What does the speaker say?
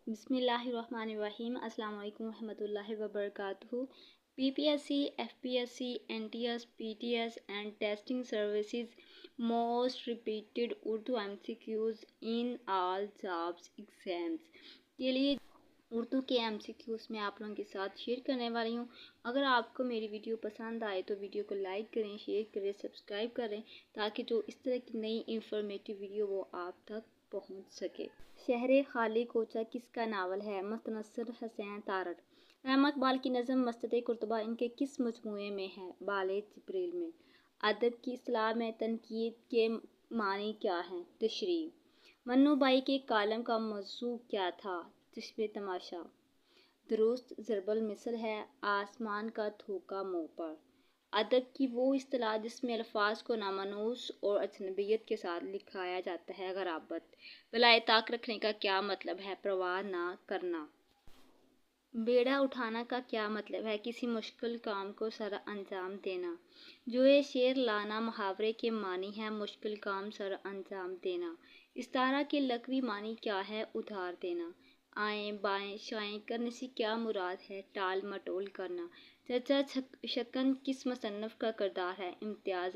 بسم اللہ الرحمن الرحیم۔ السلام علیکم ورحمۃ اللہ وبرکاتہ۔ P P S C, F P S C, N T S, P T S and testing services most repeated Urdu M C Qs in all jobs exams کے لیے اردو کے ایم سی کیوز میں آپ لوگوں کے ساتھ شیئر کرنے والی ہوں۔ اگر آپ کو میری ویڈیو پسند آئے تو ویڈیو کو لائک کریں، شیئر کریں، سبسکرائب کریں تاکہ جو اس طرح کی نئی انفارمیٹو ویڈیو وہ آپ تک پہنچ سکے۔ شہر خالی کوچہ کس کا ناول ہے؟ متنصر حسین تارڑ۔ رحمت اقبال کی نظم مسجد قرطبہ ان کے کس مجموعے میں ہے؟ بالِ جبریل میں۔ ادب کی اصطلاح میں تنقید کے معنی کیا ہیں؟ تشریح۔ منو بھائی کے کالم کا موضوع کیا تھا؟ چشم تماشا۔ درست ضرب المثل ہے آسمان کا تھوکا منہ پر۔ ادب کی وہ اصطلاح جس میں الفاظ کو نامانوس اور اجنبیت کے ساتھ لکھایا جاتا ہے۔ غرابت۔ بالائے طاق رکھنے کا کیا مطلب ہے؟ پرواہ نہ کرنا۔ بیڑا اٹھانا کا کیا مطلب ہے؟ کسی مشکل کام کو سر انجام دینا۔ جوئے شیر لانا محاورے کے معنی ہے مشکل کام سر انجام دینا۔ استعارہ کے لغوی معنی کیا ہے؟ ادھار دینا۔ آئیں بائیں شائیں کرنے سے کیا مراد ہے؟ ٹال مٹول کرنا۔ چچا شکن کس مصنف کا کردار ہے؟ امتیاز